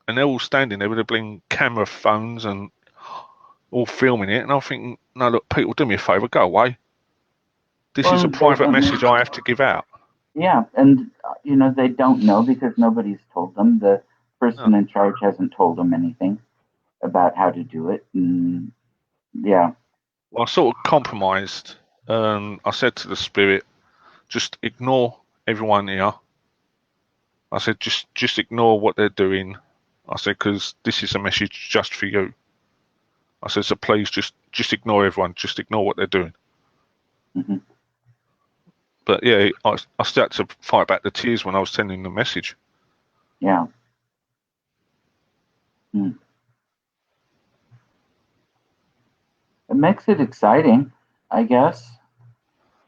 And they're all standing there with their bling camera phones and all filming it. And I'm thinking, no, look, people, do me a favour, go away. This is a Well, they private don't. message I have to give out. Yeah, and they don't know because nobody's told them. The person No. in charge hasn't told them anything about how to do it. And yeah. Well, I sort of compromised. I said to the spirit, just ignore everyone here. I said, just ignore what they're doing. I said, because this is a message just for you. I said, so please just ignore everyone. Just ignore what they're doing. Mm-hmm. But yeah, I still had to fight back the tears when I was sending the message. Yeah. Mm. It makes it exciting, I guess.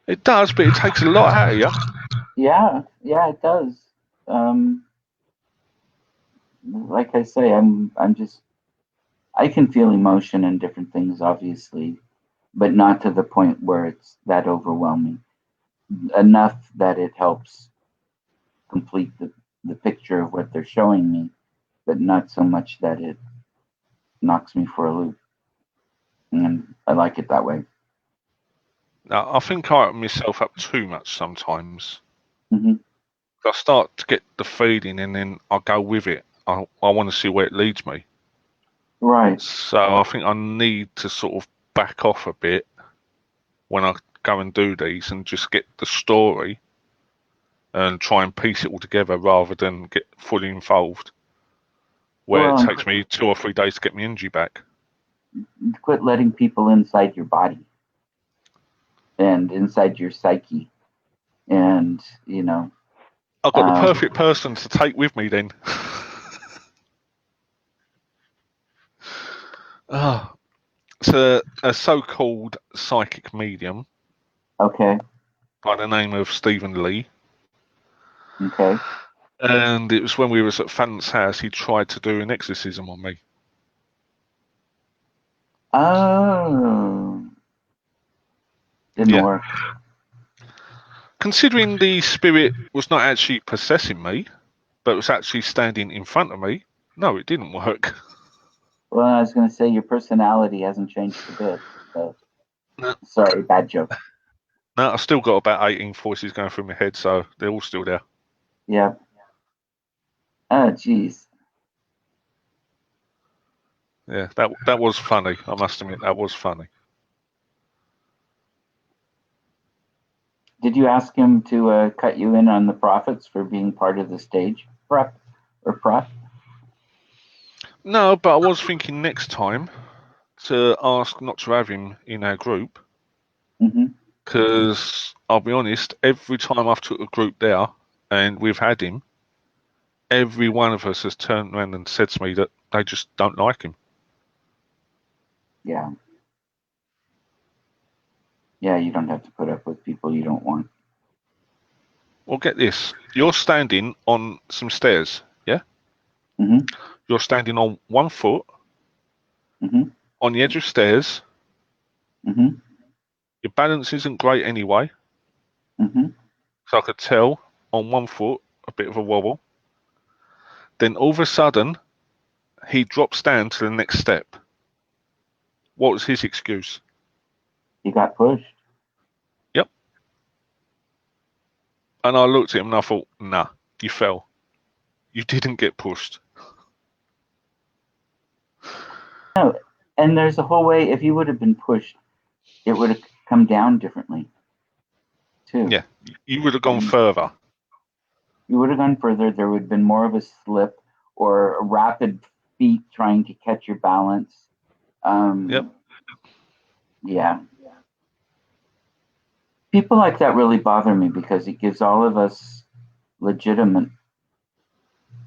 It does, but it takes a lot out of you. Yeah, it does. Um, like I say, I'm just I can feel emotion and different things, obviously, but not to the point where it's that overwhelming. Enough that it helps complete the picture of what they're showing me, but not so much that it knocks me for a loop. And I like it that way. Now, I think I open myself up too much sometimes. Mm-hmm. I start to get the feeling and then I go with it. I want to see where it leads me. Right. So I think I need to sort of back off a bit when I go and do these and just get the story and try and piece it all together rather than get fully involved, where it Well, takes me 2 or 3 days to get my energy back. quit letting people inside your body and inside your psyche. And, I've got the perfect person to take with me then. It's a so-called psychic medium okay. by the name of Stephen Lee. Okay. And it was when we was at Fant's house, he tried to do an exorcism on me. Oh. Didn't Yeah. work. Considering the spirit was not actually possessing me, but was actually standing in front of me, no, it didn't work. Well, I was going to say your personality hasn't changed a bit. So. No. Sorry, bad joke. No, I've still got about 18 voices going through my head, so they're all still there. Yeah. Oh, jeez. Yeah, that was funny. I must admit, that was funny. Did you ask him to cut you in on the profits for being part of the stage prep or prep? No, but I was thinking next time to ask not to have him in our group, because I'll be honest, every time I've took a group there and we've had him, every one of us has turned around and said to me that they just don't like him. Yeah. Yeah, you don't have to put up with people you don't want. Well, get this. You're standing on some stairs, yeah? Mm-hmm. You're standing on one foot Mm-hmm. on the edge of stairs. Mm-hmm. Your balance isn't great anyway. Mm-hmm. So I could tell on one foot, a bit of a wobble. Then all of a sudden, he drops down to the next step. What was his excuse? He got pushed. Yep. And I looked at him and I thought, nah, you fell. You didn't get pushed. No, and there's a whole way. If you would have been pushed, it would have come down differently, too. Yeah, you would have gone further. You would have gone further. There would have been more of a slip or a rapid feet trying to catch your balance. Yep. Yeah. People like that really bother me because it gives all of us legitimate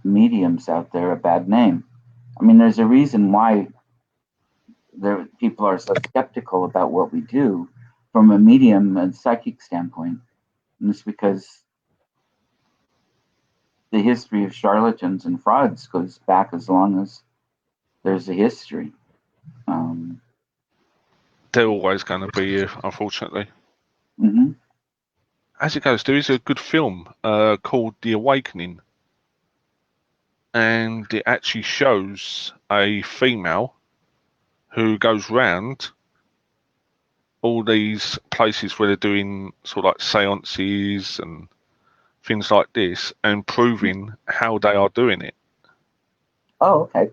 mediums out there a bad name. I mean, there's a reason why people are so skeptical about what we do from a medium and psychic standpoint. And it's because the history of charlatans and frauds goes back as long as there's a history. They're always going to be here, unfortunately. Mm-hmm. As it goes, there is a good film called The Awakening, and it actually shows a female who goes round all these places where they're doing sort of like seances and things like this and proving how they are doing it. Oh, okay.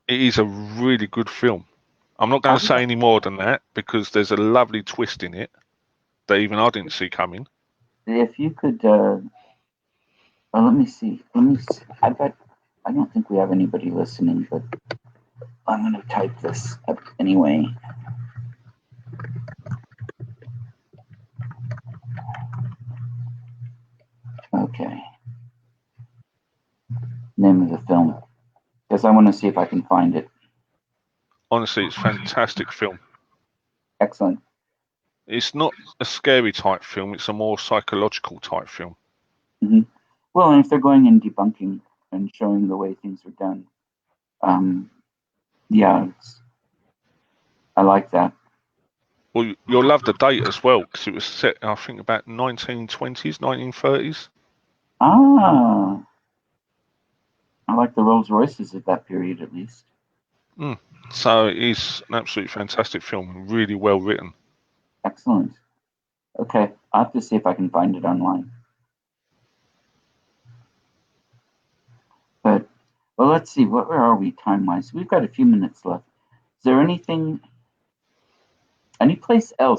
It is a really good film. I'm not going to say any more than that because there's a lovely twist in it that even I didn't see coming. If you could, well, let me see. I don't think we have anybody listening, but I'm going to type this up anyway. Okay. Name of the film, because I want to see if I can find it. Honestly, it's a fantastic film. Excellent. It's not a scary type film. It's a more psychological type film. Mm-hmm. Well, and if they're going in debunking and showing the way things are done, yeah, I like that. Well, you'll love the date as well because it was set, I think, about 1920s, 1930s. Ah, I like the Rolls Royces at that period, at least. So it is an absolutely fantastic film, really well written. Excellent. Okay, I'll have to see if I can find it online. But, well, let's see. Where are we time-wise? We've got a few minutes left. Is there anything in particular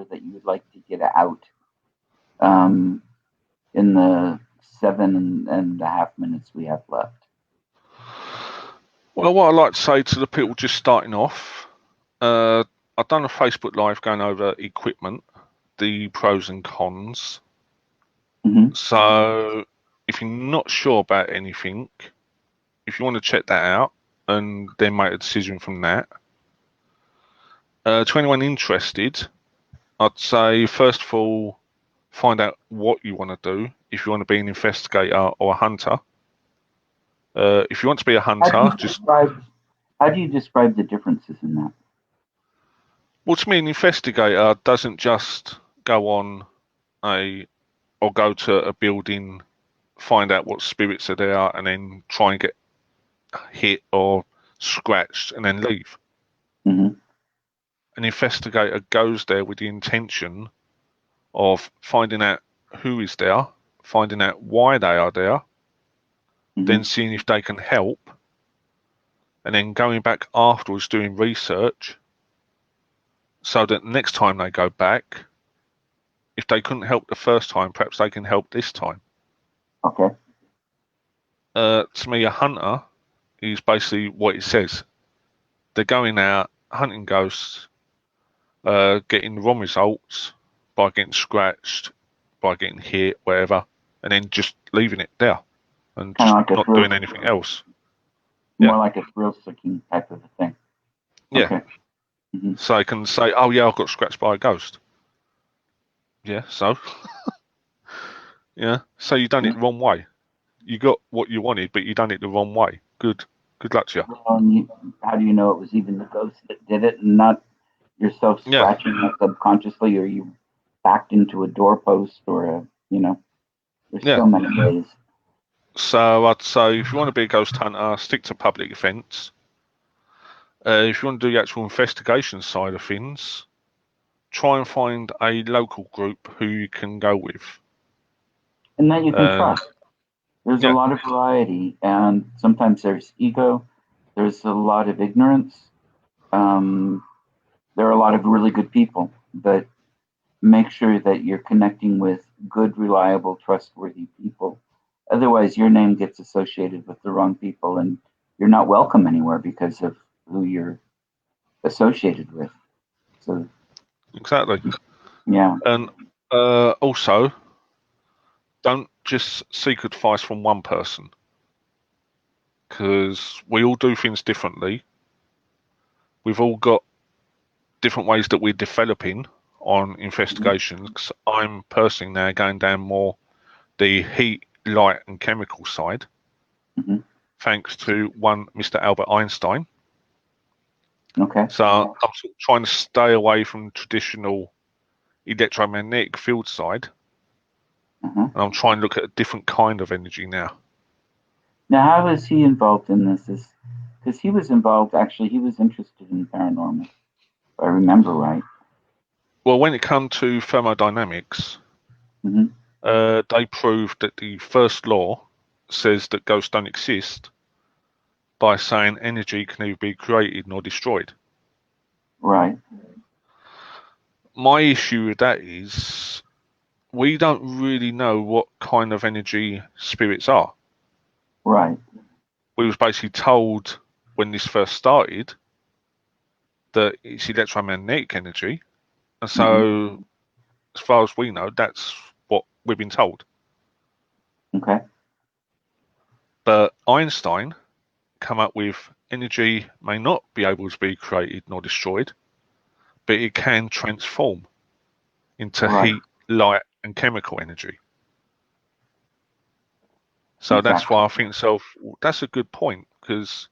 that you would like to get out in the 7.5 minutes we have left? Well, what I'd like to say to the people just starting off, I've done a Facebook Live going over equipment, the pros and cons. Mm-hmm. So if you're not sure about anything, if you want to check that out and then make a decision from that. To anyone interested, I'd say, first of all, find out what you want to do. If you want to be an investigator or a hunter. If you want to be a hunter, how do you describe the differences in that? Well, to me, an investigator doesn't just go on or go to a building, find out what spirits are there, and then try and get hit or scratched and then leave. Mm-hmm. An investigator goes there with the intention of finding out who is there, finding out why they are there, Mm-hmm. then seeing if they can help, and then going back afterwards doing research so that next time they go back, if they couldn't help the first time, perhaps they can help this time. Okay. To me, a hunter is basically what it says. They're going out, hunting ghosts, getting the wrong results by getting scratched, by getting hit, whatever, and then just leaving it there and just like not doing anything else. More like a thrill-seeking type of a thing. Yeah. Okay. Mm-hmm. So I can say, oh yeah, I got scratched by a ghost. Yeah, so? Yeah, so you done it the wrong way. You got what you wanted, but you done it the wrong way. Good luck to you. How do you know it was even the ghost that did it and not yourself scratching it subconsciously, or you backed into a doorpost, or there's so many ways. So I'd say if you want to be a ghost hunter, stick to public events. If you want to do the actual investigation side of things, try and find a local group who you can go with. and that you can Uh, trust. There's a yeah, lot of variety, and sometimes there's ego. There's a lot of ignorance. There are a lot of really good people, but make sure that you're connecting with good, reliable, trustworthy people. Otherwise, your name gets associated with the wrong people, and you're not welcome anywhere because of who you're associated with. So, exactly. yeah. And also, don't just seek advice from one person, because we all do things differently. We've all got different ways that we're developing on investigations. 'Cause I'm personally now going down more the heat, light, and chemical side, Hmm. thanks to one Mr. Albert Einstein. Okay. So I'm sort of trying to stay away from traditional electromagnetic field side, Uh-huh. and I'm trying to look at a different kind of energy now. Now, how is he involved in this? Because he was involved, actually, he was interested in paranormal, if I remember right. Well, when it comes to thermodynamics, Hmm. they proved that the first law says that ghosts don't exist by saying energy can either be created nor destroyed. Right, My issue with that is we don't really know what kind of energy spirits are. right. We was basically told when this first started that it's electromagnetic energy, and Hmm. so as far as we know, that's what we've been told. Okay, But Einstein come up with energy may not be able to be created nor destroyed, but it can transform into right. heat, light, and chemical energy. So that's Exactly. why I think that's a good point, because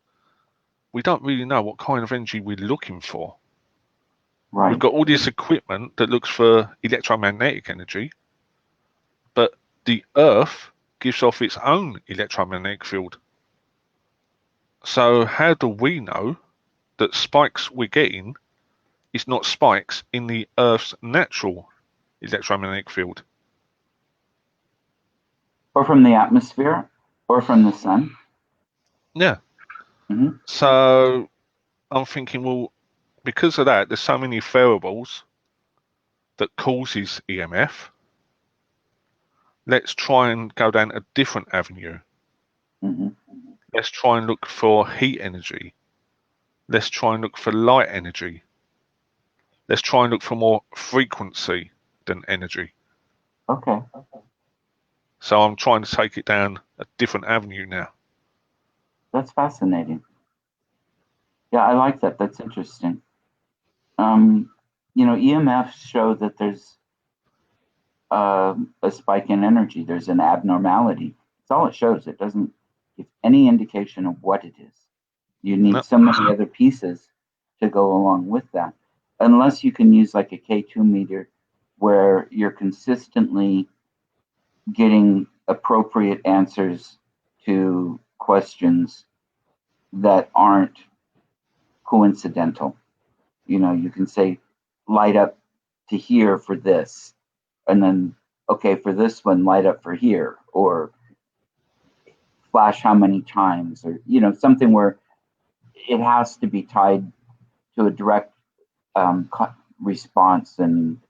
we don't really know what kind of energy we're looking for. We've Right. got all this equipment that looks for electromagnetic energy, but the Earth gives off its own electromagnetic field. So how do we know that spikes we're getting is not spikes in the Earth's natural electromagnetic field? Or from the atmosphere, or from the sun. Yeah. Hmm. So I'm thinking, well, because of that, there's so many variables that causes EMF. Let's try and go down a different avenue. Hmm. Let's try and look for heat energy. Let's try and look for light energy. Let's try and look for more frequency than energy. Okay, So I'm trying to take it down a different avenue now. that's fascinating. Yeah, I like that. That's interesting. Um, EMFs show that there's a spike in energy. There's an abnormality. It's all it shows. It doesn't give any indication of what it is. You need No, so many other pieces to go along with that, unless you can use like a K2 meter where you're consistently getting appropriate answers to questions that aren't coincidental. You can say light up to here for this, and then okay, for this one light up for here, or flash how many times, or something where it has to be tied to a direct response and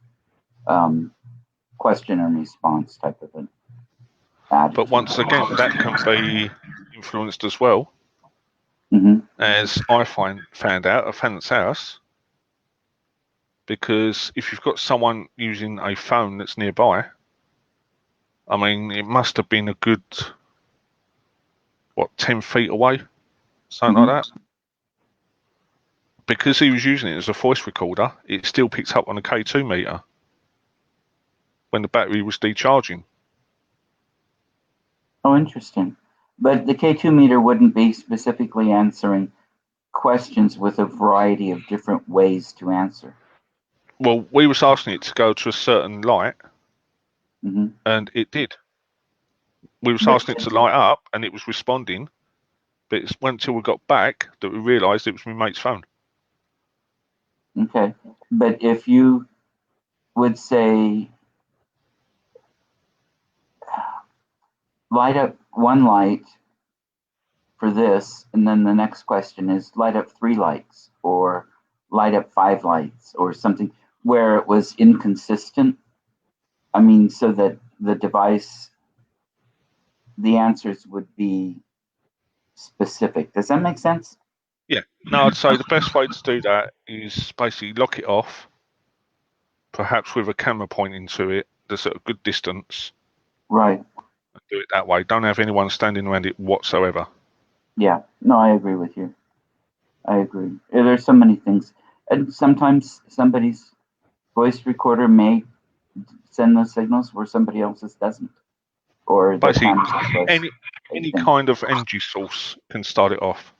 um, question and response type of an but attitude. once again, that can be influenced as well, Hmm. as found out at Fan's house, because if you've got someone using a phone that's nearby, I mean, it must have been a good, 10 feet away, something Hmm. like that. Because he was using it as a voice recorder, it still picked up on a K2 meter when the battery was decharging. Oh, interesting. But the K2 meter wouldn't be specifically answering questions with a variety of different ways to answer. Well, we was asking it to go to a certain light, Hmm. and it did. We was But asking it to light up, and it was responding, but it wasn't until we got back that we realised it was my mate's phone. okay, but if you would say light up one light for this, and then the next question is light up 3 lights or light up 5 lights or something where it was inconsistent. I mean, so that the device, the answers would be specific. Does that make sense? Yeah. No, I'd say the best way to do that is basically lock it off, perhaps with a camera pointing to it that's at a good distance. Right. And do it that way. Don't have anyone standing around it whatsoever. Yeah. No, I agree with you. I agree. There's so many things. And sometimes somebody's voice recorder may send those signals where somebody else's doesn't. Or the Basically, camera does. any kind of energy source can start it off.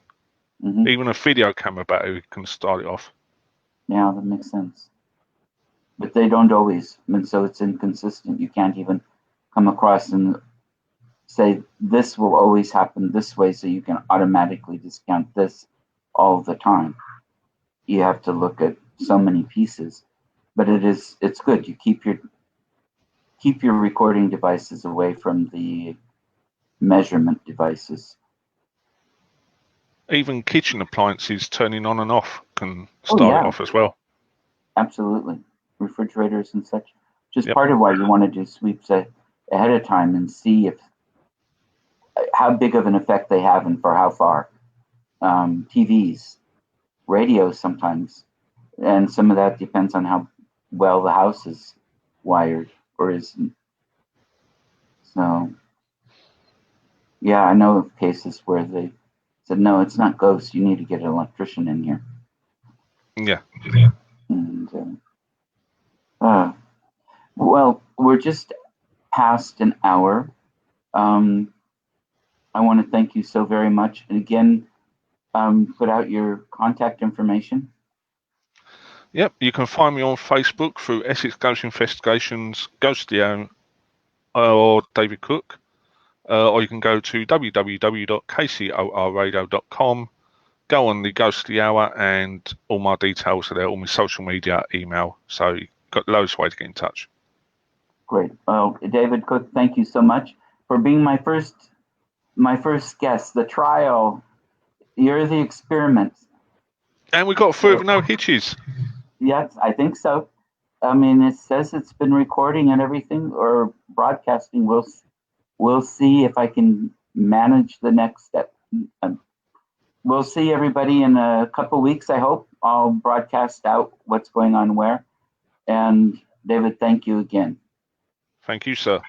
Mm-hmm. Even a video camera battery can start it off. Yeah, that makes sense. But they don't always, and so it's inconsistent. You can't even come across and say this will always happen this way, so you can automatically discount this all the time. You have to look at so many pieces, but it's good. You keep your recording devices away from the measurement devices. Even kitchen appliances turning on and off can start it off as well. Absolutely. Refrigerators and such. Just Yep. part of why you want to do sweeps ahead of time and see how big of an effect they have and for how far. TVs, radios sometimes, and some of that depends on how well the house is wired or isn't. So, yeah, I know of cases where they said, no, it's not ghosts. You need to get an electrician in here. Yeah. And, well, we're just past an hour. I want to thank you so very much. And again, put out your contact information. Yep. You can find me on Facebook through Essex Ghost Investigations, Ghost Leo, or David Cook. Or you can go to www.kcorradio.com, go on the Ghostly Hour, and all my details are there, all my social media, email. So you've got loads of ways to get in touch. Great. Well, David Cook, thank you so much for being my first guest. The trial, you're the experiment. And we got through with no hitches. Yes, I think so. I mean, it says it's been recording and everything, or broadcasting. We'll see if I can manage the next step. We'll see everybody in a couple weeks, I hope. I'll broadcast out what's going on where. And David, thank you again. Thank you, sir.